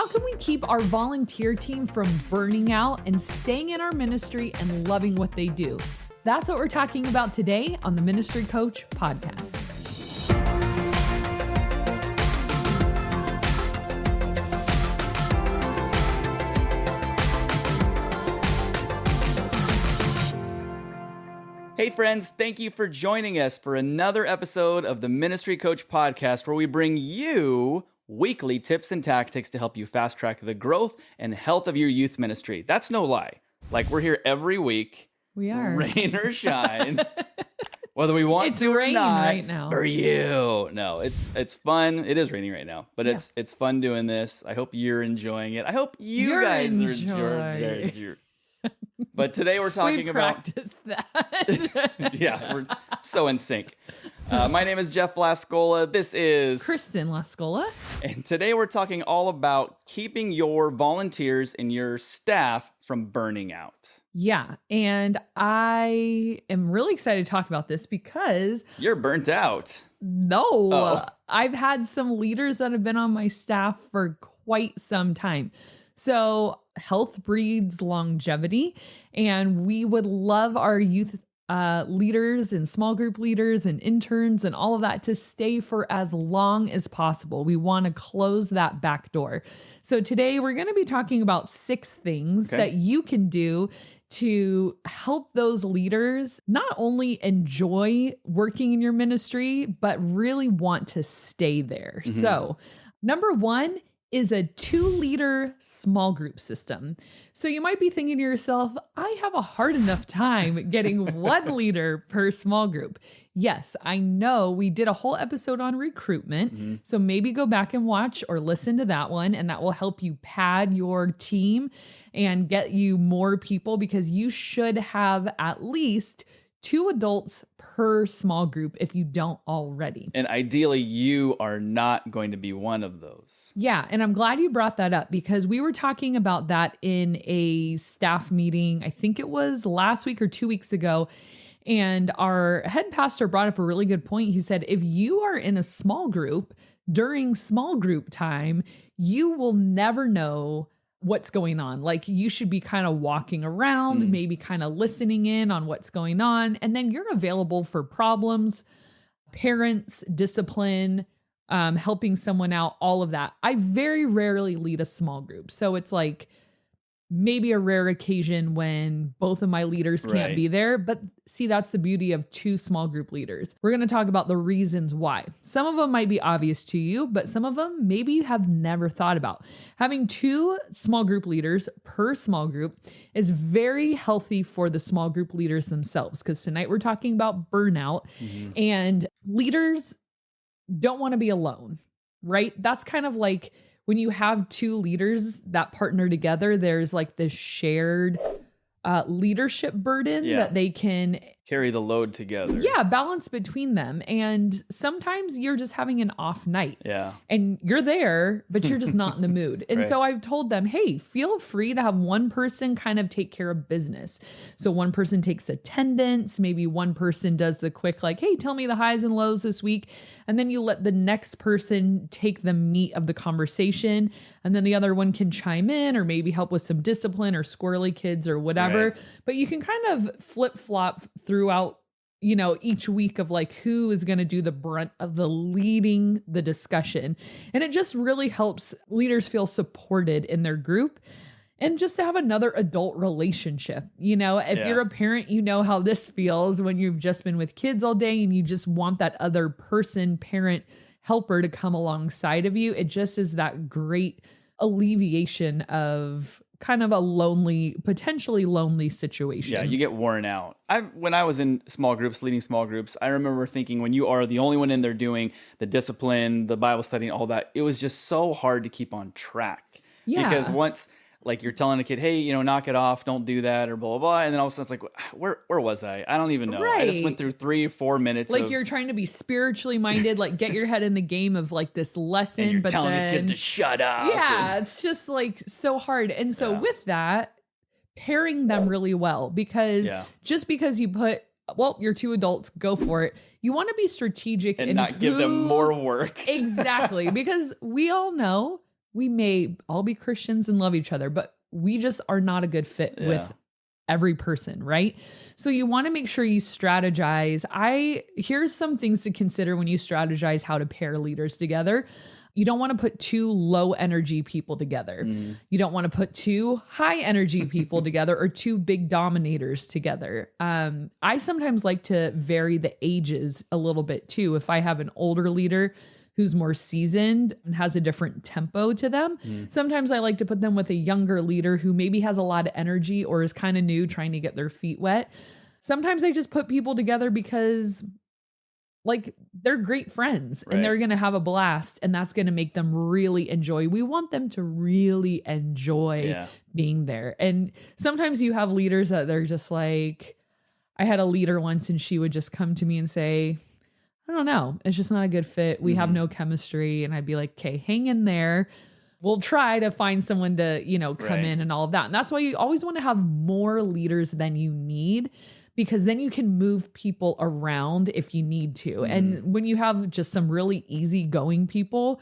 How can we keep our volunteer team from burning out and staying in our ministry and loving what they do? That's what we're talking about today on the Ministry Coach Podcast. Hey friends, thank you for joining us for another episode of the Ministry Coach Podcast, where we bring you weekly tips and tactics to help you fast track the growth and health of your youth ministry. That's no lie. Like, we're here every week. We are. Rain or shine. Whether we want to or not. Right now. For you. No, it's fun. It is raining right now, but it's fun doing this. I hope you're enjoying it. I hope you guys are enjoying. But today we're talking about... We practiced that. Yeah, we're so in sync. My name is Jeff Lascola. This is... Kristen Lascola. And today we're talking all about keeping your volunteers and your staff from burning out. Yeah, and I am really excited to talk about this because... You're burnt out. No, I've had some leaders that have been on my staff for quite some time. So health breeds longevity, and we would love our youth leaders and small group leaders and interns and all of that to stay for as long as possible. We want to close that back door. So today we're going to be talking about 6 things that you can do to help those leaders not only enjoy working in your ministry, but really want to stay there. Mm-hmm. So number 1 is a 2-leader small group system. So you might be thinking to yourself, I have a hard enough time getting 1 leader per small group. Yes, I know we did a whole episode on recruitment. Mm-hmm. So maybe go back and watch or listen to that one, and that will help you pad your team and get you more people, because you should have at least 2 adults per small group if you don't already. And ideally, you are not going to be one of those. Yeah, and I'm glad you brought that up, because we were talking about that in a staff meeting, I think it was last week or 2 weeks ago, and our head pastor brought up a really good point. He said, if you are in a small group during small group time, you will never know what's going on. Like, you should be kind of walking around, maybe kind of listening in on what's going on. And then you're available for problems, parents, discipline, helping someone out, all of that. I very rarely lead a small group. So it's like maybe a rare occasion when both of my leaders can't be there. But see, that's the beauty of 2 small group leaders. We're going to talk about the reasons why. Some of them might be obvious to you, but some of them maybe you have never thought about. Having 2 small group leaders per small group is very healthy for the small group leaders themselves, because tonight we're talking about burnout, and leaders don't want to be alone, right? That's kind of like when you have 2 leaders that partner together, there's like this shared leadership burden that they can carry the load together. Yeah, balance between them. And sometimes you're just having an off night. Yeah. And you're there, but you're just not in the mood. And so I've told them, hey, feel free to have one person kind of take care of business. So one person takes attendance, maybe one person does the quick, like, hey, tell me the highs and lows this week. And then you let the next person take the meat of the conversation. And then the other one can chime in or maybe help with some discipline or squirrely kids or whatever. But you can kind of flip-flop throughout, you know, each week of like who is going to do the brunt of the leading the discussion. And it just really helps leaders feel supported in their group. And just to have another adult relationship. You know, if you're a parent, you know how this feels when you've just been with kids all day and you just want that other person, parent, helper to come alongside of you. It just is that great alleviation of kind of a lonely, potentially lonely situation. Yeah, you get worn out. When I was in small groups, leading small groups, I remember thinking when you are the only one in there doing the discipline, the Bible study, all that, it was just so hard to keep on track. Yeah. Because once... like you're telling a kid, hey, you know, knock it off, don't do that, or blah, blah, blah. And then all of a sudden it's like, where was I? I don't even know. I just went through 3 or 4 minutes. Like you're trying to be spiritually minded, like get your head in the game of like this lesson. And you're but telling these kids to shut up. Yeah, it's just like so hard. And so with that, pairing them really well, because just because you put, well, you're 2 adults, go for it. You want to be strategic and not give them more work. Exactly. Because we all know we may all be Christians and love each other, but we just are not a good fit with every person, right? So you want to make sure you strategize. Here's some things to consider when you strategize how to pair leaders together. You don't want to put two low energy people together. You don't want to put two high energy people together or two big dominators together. I sometimes like to vary the ages a little bit too. If I have an older leader who's more seasoned and has a different tempo to them, sometimes I like to put them with a younger leader who maybe has a lot of energy or is kind of new, trying to get their feet wet. Sometimes I just put people together because like they're great friends and they're going to have a blast, and that's going to make them really enjoy. We want them to really enjoy being there. And sometimes you have leaders that they're just like, I had a leader once and she would just come to me and say, I don't know, it's just not a good fit. We have no chemistry. And I'd be like, okay, hang in there. We'll try to find someone to, come in and all of that. And that's why you always want to have more leaders than you need, because then you can move people around if you need to. And when you have just some really easygoing people,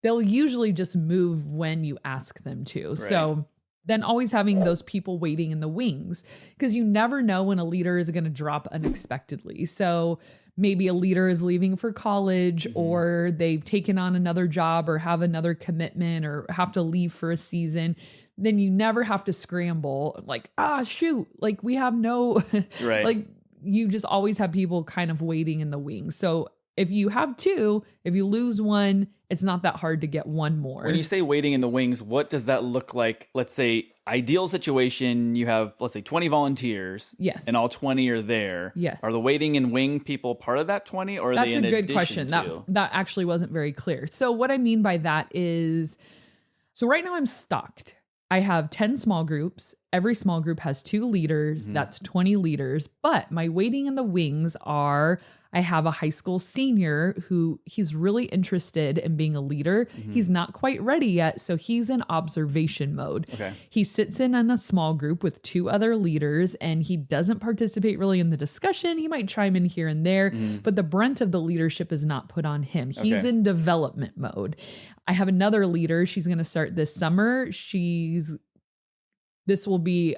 they'll usually just move when you ask them to. So then always having those people waiting in the wings, because you never know when a leader is going to drop unexpectedly. So maybe a leader is leaving for college or they've taken on another job or have another commitment or have to leave for a season. Then you never have to scramble like, shoot, like we have no, like you just always have people kind of waiting in the wings. So if you have two, if you lose one, it's not that hard to get one more. When you say waiting in the wings, what does that look like? Let's say ideal situation, you have, let's say 20 volunteers. Yes. And all 20 are there. Yes. Are the waiting in wing people part of that 20 or are That's they in a good addition question. to? That actually wasn't very clear. So what I mean by that is, so right now I'm stocked. I have 10 small groups. Every small group has 2 leaders. That's 20 leaders. But my waiting in the wings are, I have a high school senior who he's really interested in being a leader. He's not quite ready yet. So he's in observation mode. Okay. He sits in a small group with 2 other leaders and he doesn't participate really in the discussion. He might chime in here and there, but the brunt of the leadership is not put on him. He's in development mode. I have another leader. She's going to start this summer. She'll be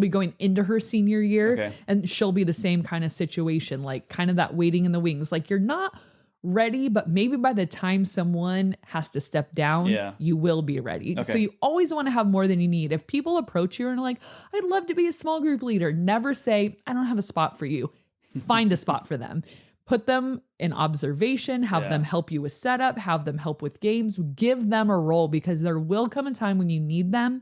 going into her senior year and she'll be the same kind of situation, like kind of that waiting in the wings. Like you're not ready, but maybe by the time someone has to step down, you will be ready. So you always want to have more than you need. If people approach you and are like, I'd love to be a small group leader, never say, I don't have a spot for you. Find a spot for them. Put them in observation, have them help you with setup, have them help with games, give them a role, because there will come a time when you need them.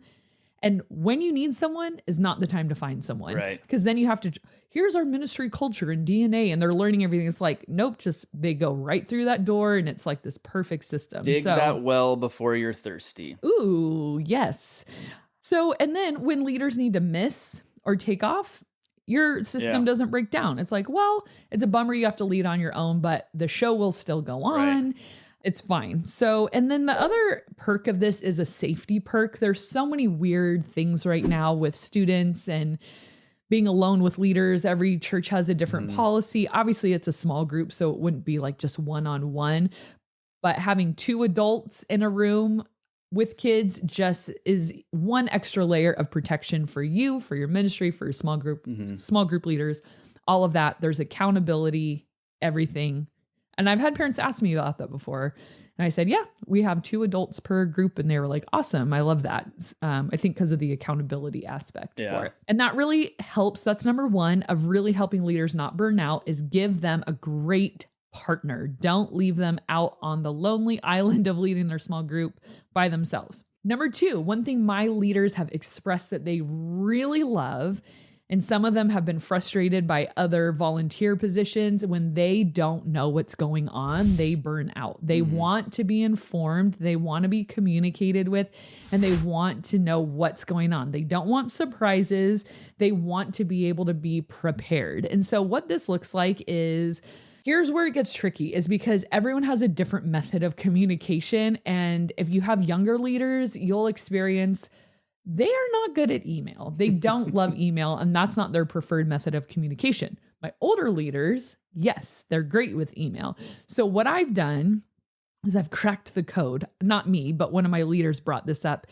And when you need someone is not the time to find someone. Right. Because then you have to, here's our ministry culture and DNA, and they're learning everything. It's like, nope, just they go right through that door and it's like this perfect system. Dig that well before you're thirsty. Ooh, yes. So, and then when leaders need to miss or take off, your system doesn't break down. It's like, well, it's a bummer you have to lead on your own, but the show will still go on. Right. It's fine. So, and then the other perk of this is a safety perk. There's so many weird things right now with students and being alone with leaders. Every church has a different policy. Obviously, it's a small group, so it wouldn't be like just one-on-one. But having 2 adults in a room with kids just is one extra layer of protection for you, for your ministry, for your small group leaders, all of that. There's accountability, everything. And I've had parents ask me about that before. And I said, yeah, we have 2 adults per group. And they were like, awesome. I love that. I think because of the accountability aspect for it. And that really helps. That's number 1 of really helping leaders not burn out, is give them a great partner. Don't leave them out on the lonely island of leading their small group by themselves. Number 2, one thing my leaders have expressed that they really love, and some of them have been frustrated by other volunteer positions, when they don't know what's going on, they burn out. They want to be informed, they want to be communicated with, and they want to know what's going on. They don't want surprises. They want to be able to be prepared. And so what this looks like is, here's where it gets tricky, is because everyone has a different method of communication. And if you have younger leaders, you'll experience they are not good at email. They don't love email, and that's not their preferred method of communication. My older leaders, yes, they're great with email. So what I've done is I've cracked the code. Not me, but one of my leaders brought this up.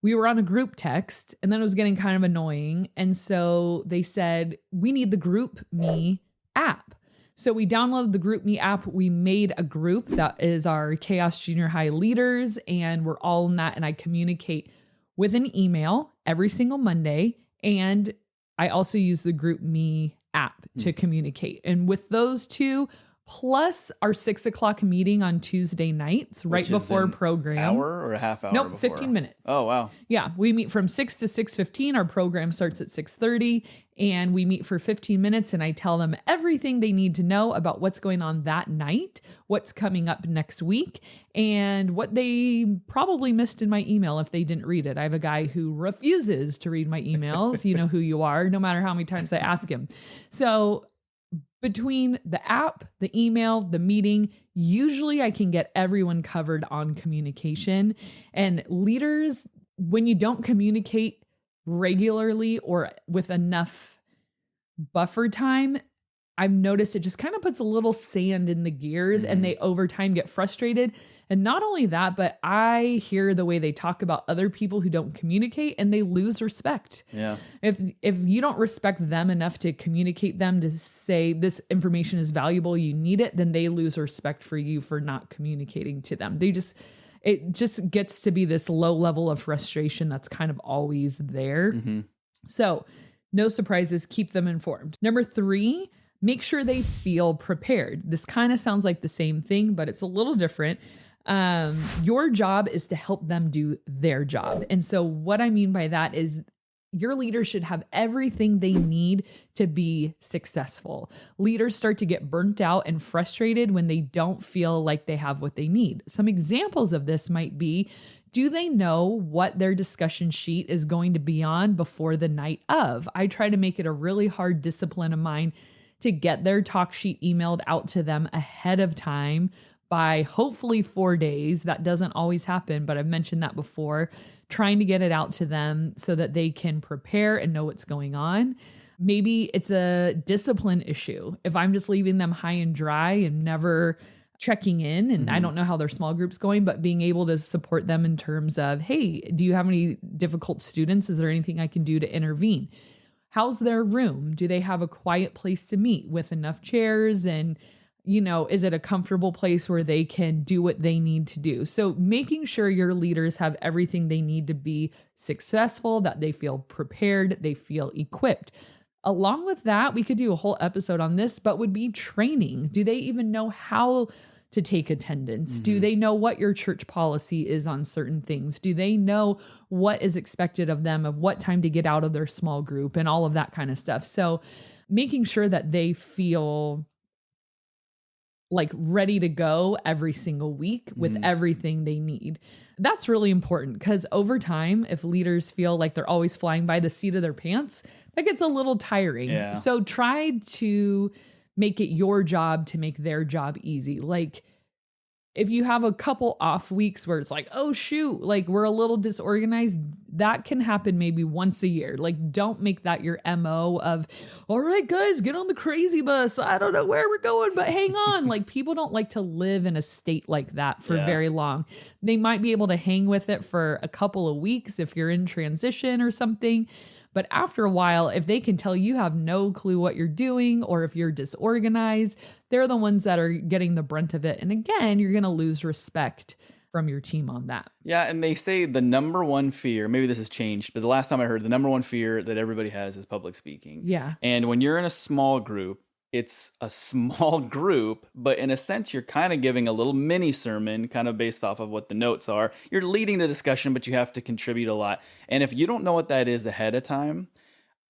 We were on a group text and then it was getting kind of annoying. And so they said, we need the Group Me app. So we downloaded the Group Me app. We made a group that is our Chaos Junior High leaders, and we're all in that. And I communicate with an email every single Monday. And I also use the Group Me app to communicate. And with those two, plus our 6:00 meeting on Tuesday nights, right before program. Hour or a half hour? Nope, before? 15 minutes. Oh, wow. Yeah, we meet from 6 to 6:15. Our program starts at 6:30, and we meet for 15 minutes, and I tell them everything they need to know about what's going on that night, what's coming up next week, and what they probably missed in my email if they didn't read it. I have a guy who refuses to read my emails. You know who you are, no matter how many times I ask him. So between the app, the email, the meeting, usually I can get everyone covered on communication. And leaders, when you don't communicate regularly or with enough buffer time, I've noticed it just kind of puts a little sand in the gears and they over time get frustrated. And not only that, but I hear the way they talk about other people who don't communicate and they lose respect. Yeah. If you don't respect them enough to communicate them to say this information is valuable, you need it, then they lose respect for you for not communicating to them. It just gets to be this low level of frustration that's kind of always there. So no surprises, keep them informed. Number 3, make sure they feel prepared. This kind of sounds like the same thing, but it's a little different. Your job is to help them do their job. And so what I mean by that is your leaders should have everything they need to be successful. Leaders start to get burnt out and frustrated when they don't feel like they have what they need. Some examples of this might be, do they know what their discussion sheet is going to be on before the night of? I try to make it a really hard discipline of mine to get their talk sheet emailed out to them ahead of time by hopefully 4 days. That doesn't always happen, but I've mentioned that before, trying to get it out to them so that they can prepare and know what's going on. Maybe it's a discipline issue. If I'm just leaving them high and dry and never checking in, and I don't know how their small group's going, but being able to support them in terms of, hey, do you have any difficult students? Is there anything I can do to intervene? How's their room? Do they have a quiet place to meet with enough chairs? And, is it a comfortable place where they can do what they need to do? So making sure your leaders have everything they need to be successful, that they feel prepared, they feel equipped. Along with that, we could do a whole episode on this, but would be training. Do they even know how to take attendance? Do they know what your church policy is on certain things? Do they know what is expected of them, of what time to get out of their small group and all of that kind of stuff? So making sure that they feel like ready to go every single week with everything they need. That's really important because over time, if leaders feel like they're always flying by the seat of their pants, that gets a little tiring. Yeah. So try to make it your job to make their job easy. Like if you have a couple off weeks where it's like, oh shoot, like we're a little disorganized, that can happen maybe once a year. Like don't make that your MO of, all right, guys, get on the crazy bus. I don't know where we're going, but hang on. Like people don't like to live in a state like that for very long. They might be able to hang with it for a couple of weeks if you're in transition or something. But after a while, if they can tell you have no clue what you're doing, or if you're disorganized, they're the ones that are getting the brunt of it. And again, you're going to lose respect from your team on that. Yeah, and they say the number one fear, maybe this has changed, but the last time I heard, the number one fear that everybody has is public speaking. Yeah. And when you're in a small group, it's a small group, but in a sense, you're kind of giving a little mini sermon kind of based off of what the notes are. You're leading the discussion, but you have to contribute a lot. And if you don't know what that is ahead of time,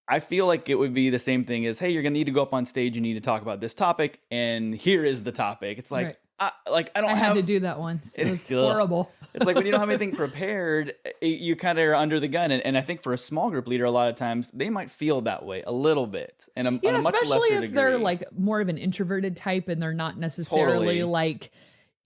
I feel like it would be the same thing as, hey, you're going to need to go up on stage. You need to talk about this topic. And here is the topic. It's like, I had to do that once. It was horrible. It's like when you don't have anything prepared, you kind of are under the gun. And I think for a small group leader, a lot of times they might feel that way a little bit, and on a much lesser degree. Especially if they're like more of an introverted type and they're not necessarily like,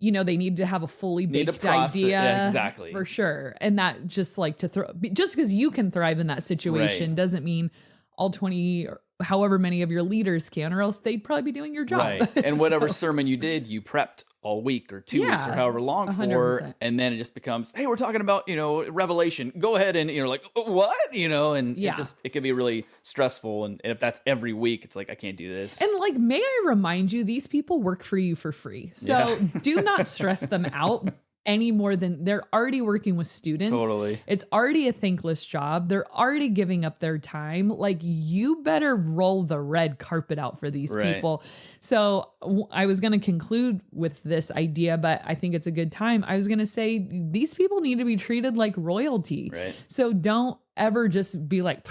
they need to have a fully baked idea. Yeah, exactly. For sure. And that just like just because you can thrive in that situation doesn't mean all 20 however many of your leaders can, or else they'd probably be doing your job. Right. And whatever sermon you did, you prepped all week or 2 weeks or however long 100%. for, and then it just becomes, hey, we're talking about, Revelation. Go ahead, and you're like, what? And it can be really stressful. And if that's every week, it's like, I can't do this. And like, may I remind you, these people work for you for free. So do not stress them out any more than they're already working with students. Totally. It's already a thankless job. They're already giving up their time. Like, you better roll the red carpet out for these people. So I was going to conclude with this idea, but I think it's a good time. I was going to say these people need to be treated like royalty. Right. So don't ever just be like,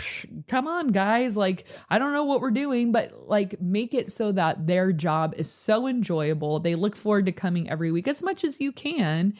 come on, guys. Like, I don't know what we're doing, but like, make it so that their job is so enjoyable. They look forward to coming every week as much as you can,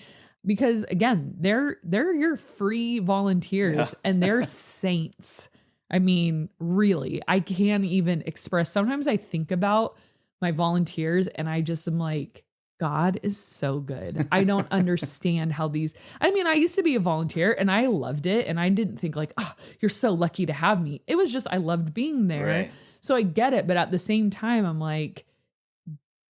because again, they're your free volunteers and they're saints. I mean, really, I can't even express. Sometimes I think about my volunteers and I just am like, God is so good. I don't understand how I used to be a volunteer and I loved it. And I didn't think like, oh, you're so lucky to have me. It was just, I loved being there. Right. So I get it. But at the same time, I'm like,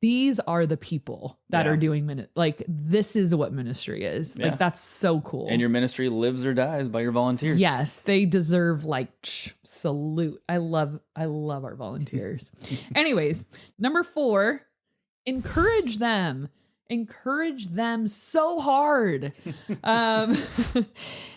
these are the people that are doing like, this is what ministry is. Like, that's so cool. And your ministry lives or dies by your volunteers. Yes. They deserve like salute. I love our volunteers. Anyways, number 4, encourage them so hard.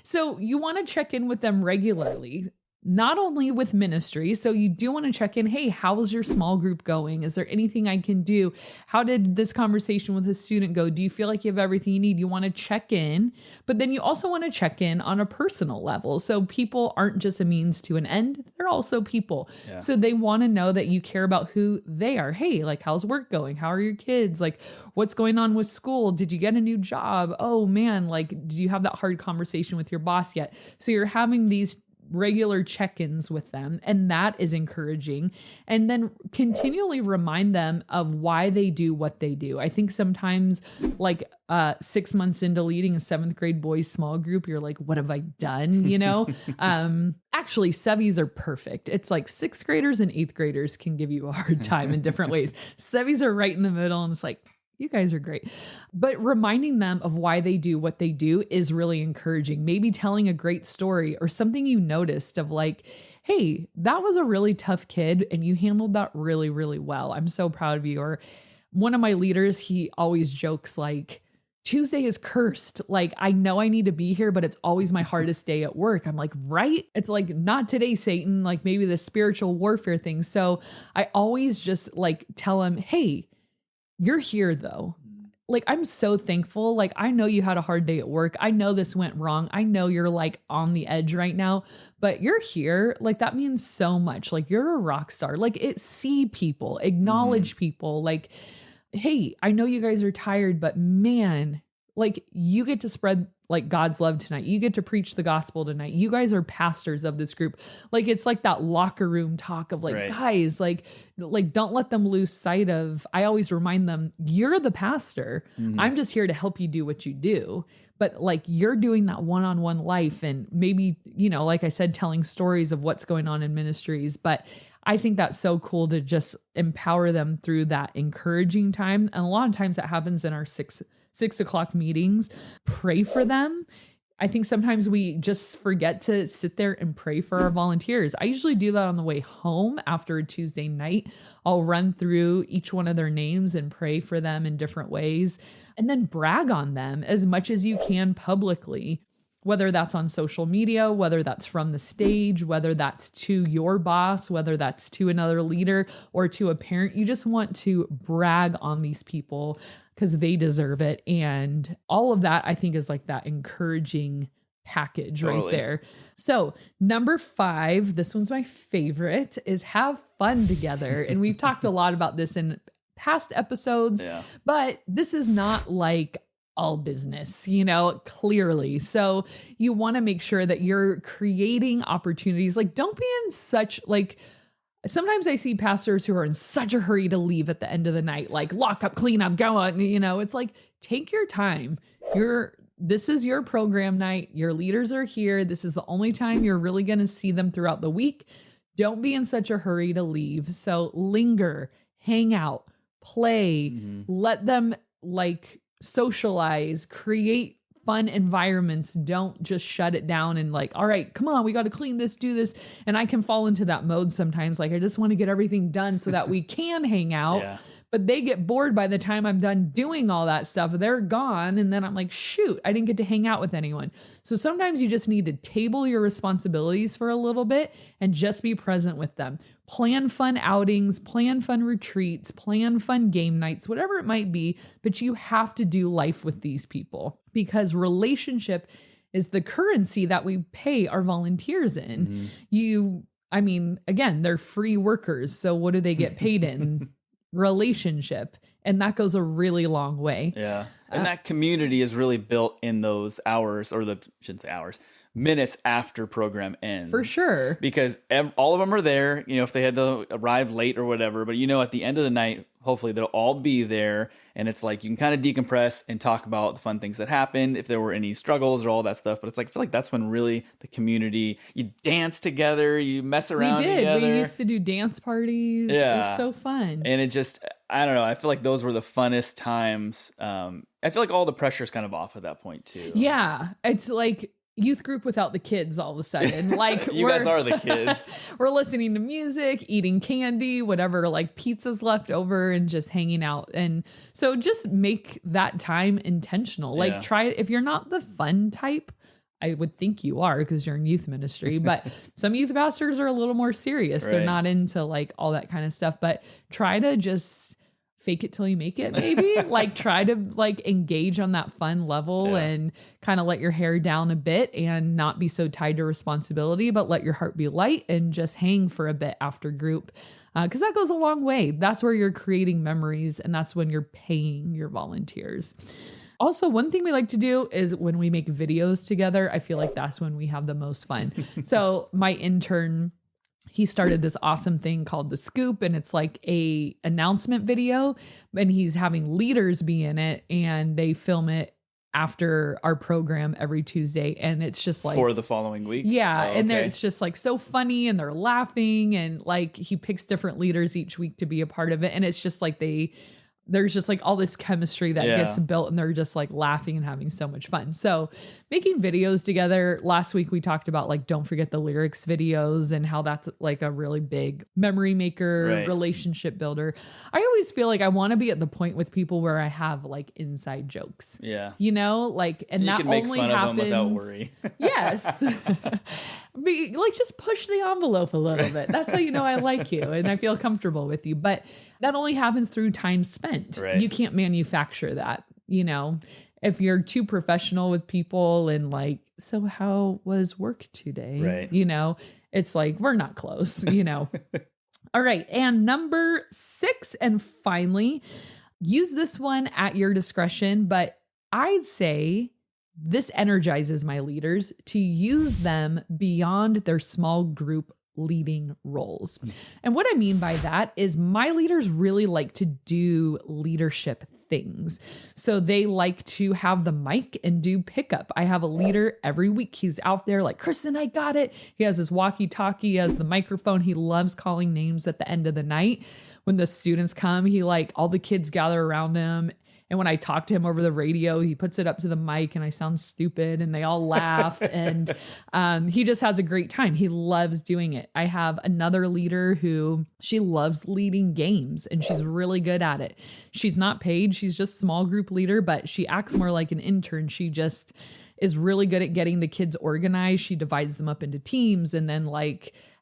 So you want to check in with them regularly, not only with ministry. So you do want to check in. Hey, how's your small group going? Is there anything I can do? How did this conversation with a student go? Do you feel like you have everything you need? You want to check in, but then you also want to check in on a personal level. So people aren't just a means to an end. They're also people. Yeah. So they want to know that you care about who they are. Hey, like, how's work going? How are your kids? Like, what's going on with school? Did you get a new job? Oh man, like, did you have that hard conversation with your boss yet? So you're having these regular check-ins with them, and that is encouraging. And then continually remind them of why they do what they do. I think sometimes, like 6 months into leading a 7th grade boys small group, you're like, what have I done? Actually, sevies are perfect. It's like 6th graders and 8th graders can give you a hard time in different ways. Sevies are right in the middle, and it's like, you guys are great. But reminding them of why they do what they do is really encouraging. Maybe telling a great story or something you noticed of like, hey, that was a really tough kid and you handled that really, really well. I'm so proud of you. Or one of my leaders, he always jokes like, Tuesday is cursed. Like, I know I need to be here, but it's always my hardest day at work. I'm like, right? It's like, not today, Satan, like maybe the spiritual warfare thing. So I always just like tell him, hey, you're here though. Like, I'm so thankful. Like, I know you had a hard day at work. I know this went wrong. I know you're like on the edge right now, but you're here. Like, that means so much. Like, you're a rock star. Like, see people, acknowledge people. Like, hey, I know you guys are tired, but man, like, you get to spread like God's love tonight. You get to preach the gospel tonight. You guys are pastors of this group. Like, it's like that locker room talk of like, guys, like don't let them lose sight of, I always remind them, you're the pastor. I'm just here to help you do what you do. But like, you're doing that one-on-one life, and maybe, like I said, telling stories of what's going on in ministries. But I think that's so cool to just empower them through that encouraging time. And a lot of times that happens in our 6 o'clock meetings. Pray for them. I think sometimes we just forget to sit there and pray for our volunteers. I usually do that on the way home after a Tuesday night. I'll run through each one of their names and pray for them in different ways, and then brag on them as much as you can publicly, whether that's on social media, whether that's from the stage, whether that's to your boss, whether that's to another leader or to a parent. You just want to brag on these people because they deserve it. And all of that, I think, is like that encouraging package right there. So number 5, this one's my favorite, is have fun together. And we've talked a lot about this in past episodes, but this is not like all business, clearly. So you want to make sure that you're creating opportunities. Like, don't be in such like, sometimes I see pastors who are in such a hurry to leave at the end of the night, like lock up, clean up, go on, it's like, take your time. This is your program night. Your leaders are here. This is the only time you're really going to see them throughout the week. don't be in such a hurry to leave. So linger, hang out, play, let them like socialize, create fun environments. Don't just shut it down and like, all right, come on, we got to clean this, do this. And I can fall into that mode sometimes. Like, I just want to get everything done so that we can hang out. Yeah. But they get bored by the time I'm done doing all that stuff. They're gone. And then I'm like, shoot, I didn't get to hang out with anyone. So sometimes you just need to table your responsibilities for a little bit and just be present with them. Plan fun outings, plan fun retreats, plan fun game nights, whatever it might be. But you have to do life with these people because relationship is the currency that we pay our volunteers in. Again, they're free workers. So what do they get paid in? Relationship. And that goes a really long way. Yeah. And that community is really built in those hours, or shouldn't say hours, minutes after program ends. For sure. Because all of them are there, if they had to arrive late or whatever, but at the end of the night, hopefully they'll all be there. And it's like, you can kind of decompress and talk about the fun things that happened, if there were any struggles or all that stuff. But it's like, I feel like that's when really the community, you dance together, you mess around together. We used to do dance parties. Yeah. It was so fun. And it just, I don't know. I feel like those were the funnest times. I feel like all the pressure's kind of off at that point too. Yeah. It's like youth group without the kids all of a sudden. Like you guys are the kids. We're listening to music, eating candy, whatever, like pizza's left over and just hanging out. And so just make that time intentional. Like try it. If you're not the fun type, I would think you are because you're in youth ministry, but some youth pastors are a little more serious. Right. They're not into like all that kind of stuff, but try to just fake it till you make it, maybe. Like try to like engage on that fun level and kind of let your hair down a bit and not be so tied to responsibility, but let your heart be light and just hang for a bit after group. Because that goes a long way. That's where you're creating memories and that's when you're paying your volunteers. Also, one thing we like to do is when we make videos together, I feel like that's when we have the most fun. So my intern, he started this awesome thing called The Scoop, and it's like a announcement video, and he's having leaders be in it, and they film it after our program every Tuesday, and it's just like for the following week. Yeah, and it's just like so funny, and they're laughing, and like he picks different leaders each week to be a part of it, and it's just like there's just like all this chemistry that gets built and they're just like laughing and having so much fun. So making videos together. Last week we talked about like, don't forget the lyrics videos and how that's like a really big memory maker, relationship builder. I always feel like I want to be at the point with people where I have like inside jokes. Yeah. Like, and you that can make only fun happens of them without worry. Yes. Like just push the envelope a little bit. That's how you know I like you and I feel comfortable with you. But that only happens through time spent. Right. You can't manufacture that, if you're too professional with people and like, so how was work today? Right. It's like, we're not close, All right. And number 6, and finally, use this one at your discretion, but I'd say this energizes my leaders to use them beyond their small group leading roles. And what I mean by that is my leaders really like to do leadership things. So they like to have the mic and do pickup. I have a leader every week. He's out there like, Kristen, I got it. He has his walkie-talkie, he has the microphone. He loves calling names at the end of the night. When the students come, all the kids gather around him. And when I talk to him over the radio, he puts it up to the mic and I sound stupid and they all laugh. And he just has a great time. He loves doing it. I have another leader who she loves leading games and she's really good at it. She's not paid. She's just small group leader, but she acts more like an intern. She just is really good at getting the kids organized. She divides them up into teams and then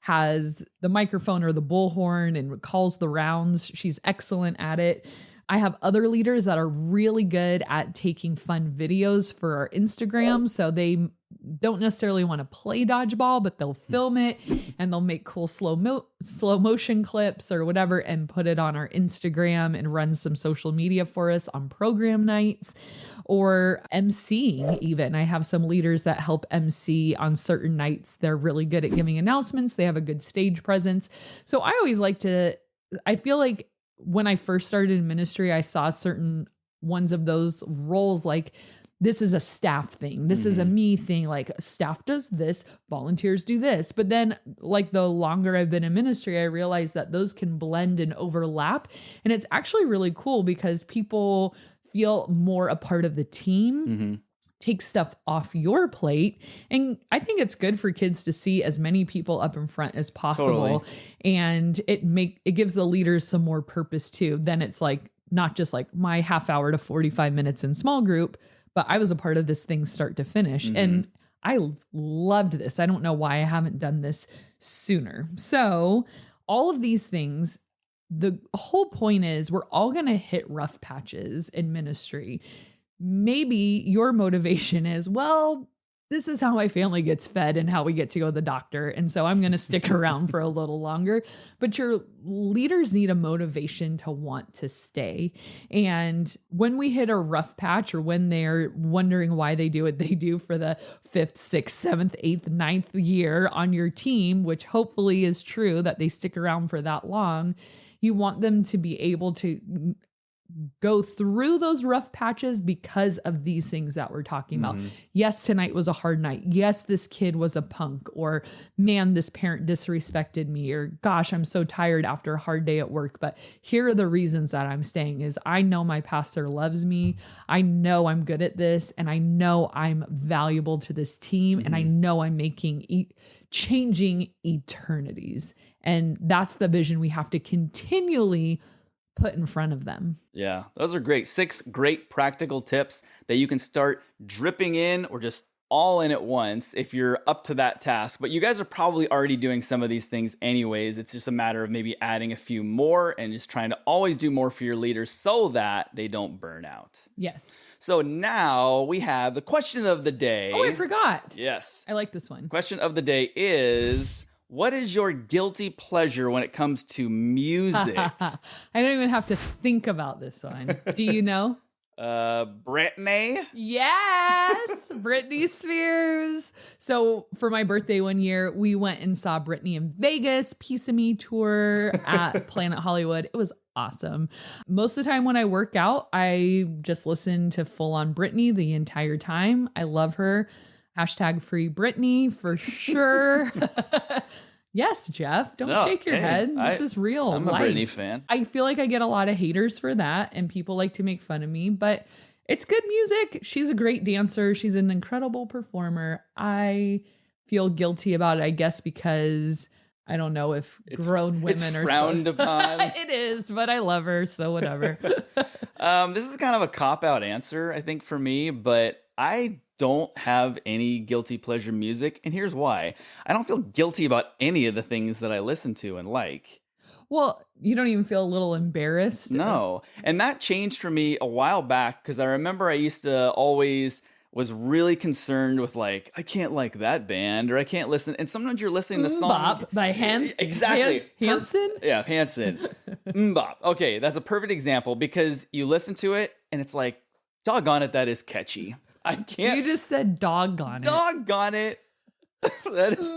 has the microphone or the bullhorn and calls the rounds. She's excellent at it. I have other leaders that are really good at taking fun videos for our Instagram. So they don't necessarily want to play dodgeball, but they'll film it and they'll make cool slow motion clips or whatever and put it on our Instagram and run some social media for us on program nights or MCing even. I have some leaders that help MC on certain nights. They're really good at giving announcements. They have a good stage presence. So I always I feel like when I first started in ministry, I saw certain ones of those roles like this is a staff thing. This is a me thing. Like staff does this, volunteers do this. But then like the longer I've been in ministry, I realized that those can blend and overlap. And it's actually really cool because people feel more a part of the team, take stuff off your plate. And I think it's good for kids to see as many people up in front as possible. Totally. And it gives the leaders some more purpose too. Then it's like, not just like my half hour to 45 minutes in small group, but I was a part of this thing start to finish. And I loved this. I don't know why I haven't done this sooner. So all of these things, the whole point is we're all going to hit rough patches in ministry. Maybe your motivation is, well, this is how my family gets fed and how we get to go to the doctor. And so I'm going to stick around for a little longer. But your leaders need a motivation to want to stay. And when we hit a rough patch or when they're wondering why they do what they do for the 5th, 6th, 7th, 8th, 9th year on your team, which hopefully is true that they stick around for that long, you want them to be able to go through those rough patches because of these things that we're talking about. Yes, tonight was a hard night. Yes, this kid was a punk, or man, this parent disrespected me, or gosh, I'm so tired after a hard day at work. But here are the reasons that I'm staying is I know my pastor loves me. I know I'm good at this, and I know I'm valuable to this team, and I know I'm changing eternities. And that's the vision we have to continually put in front of them. Yeah, those are great. 6 great practical tips that you can start dripping in or just all in at once if you're up to that task. But you guys are probably already doing some of these things anyways. It's just a matter of maybe adding a few more and just trying to always do more for your leaders so that they don't burn out. Yes. So now we have the question of the day. Oh, I forgot. Yes. I like this one. Question of the day is, what is your guilty pleasure when it comes to music? I don't even have to think about this one. Do you know? Britney? Yes, Britney Spears. So for my birthday one year, we went and saw Britney in Vegas, Piece of Me tour at Planet Hollywood. It was awesome. Most of the time when I work out, I just listen to full on Britney the entire time. I love her. Hashtag free Britney for sure. Yes, Jeff, don't shake your head. This is real I'm life. a Britney fan. I feel like I get a lot of haters for that and people like to make fun of me, but it's good music. She's a great dancer. She's an incredible performer. I feel guilty about it, I guess, because I don't know if grown women are frowned upon. It is, but I love her, so whatever. This is kind of a cop-out answer, I think, for me, but I don't have any guilty pleasure music, and here's why. I don't feel guilty about any of the things that I listen to and like. Well, you don't even feel a little embarrassed? No, and that changed for me a while back, because I remember I used to always was really concerned with like, I can't like that band, or I can't listen. And sometimes you're listening to song Bop by exactly Hanson. Yeah, Hanson. Bop. Okay, that's a perfect example because you listen to it and it's like, doggone it, that is catchy. I can't. You just said doggone it. Doggone it. That is.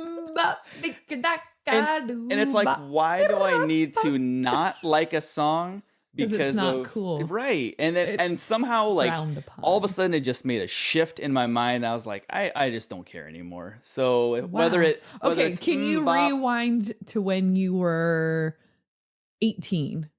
And it's like, why do I need to not like a song? Because it's not cool. Right. And then and somehow like all of a sudden it just made a shift in my mind. I was like, I just don't care anymore. So whether it's can you rewind to when you were 18?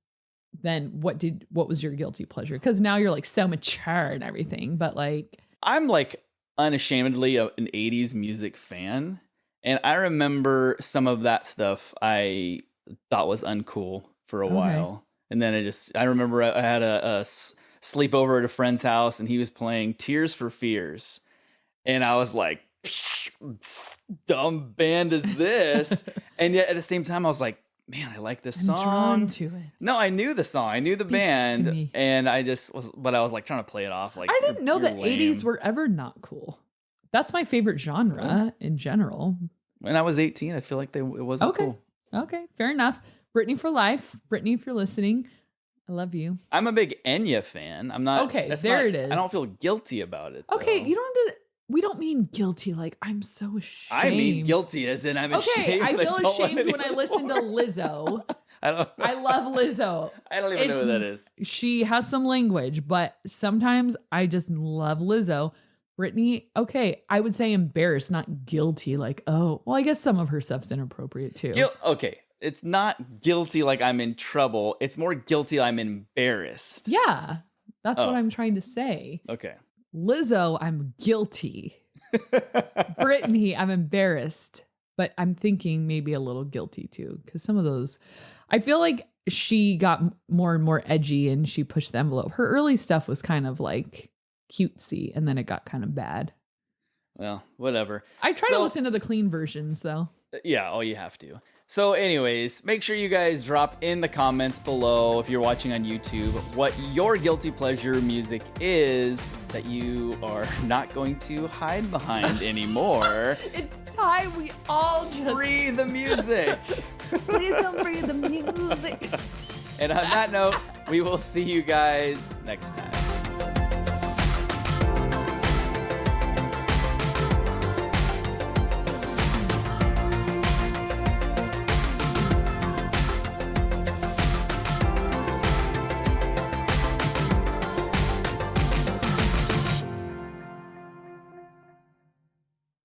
Then what was your guilty pleasure? Because now you're like so mature and everything, but like I'm like unashamedly an 80s music fan. And I remember some of that stuff I thought was uncool for a while. And then I remember I had a sleepover at a friend's house and he was playing Tears for Fears. And I was like, dumb band is this? And yet at the same time, I was like, man, I like this song. Drawn to it. No, I knew the song. I knew the band. And I was like trying to play it off. Like, I didn't know the 80s were ever not cool. That's my favorite genre in general. When I was 18, I feel like it wasn't cool. Okay, fair enough. Britney for life. Britney, if you're listening, I love you. I'm a big Enya fan. I'm not. Okay, it is. I don't feel guilty about it. Okay, though. you don't have to. We don't mean guilty like I'm so ashamed. I mean guilty as in I'm ashamed. Okay, I feel ashamed when I listen to Lizzo. I love Lizzo. I don't even know who that is. She has some language, but sometimes I just love Lizzo. Brittany, okay, I would say embarrassed, not guilty. Like, oh, well, I guess some of her stuff's inappropriate too. Okay, it's not guilty like I'm in trouble. It's more guilty I'm embarrassed. Yeah, that's what I'm trying to say. Okay. Lizzo, I'm guilty. Brittany, I'm embarrassed. But I'm thinking maybe a little guilty too. Because some of those, I feel like she got more and more edgy and she pushed the envelope. Her early stuff was kind of like cutesy, and then it got kind of bad. Well, whatever. I try to listen to the clean versions though. Yeah, you have to. So anyways, make sure you guys drop in the comments below if you're watching on YouTube what your guilty pleasure music is that you are not going to hide behind anymore. It's time we all just free the music. Please don't free the music. And on that note, we will see you guys next time.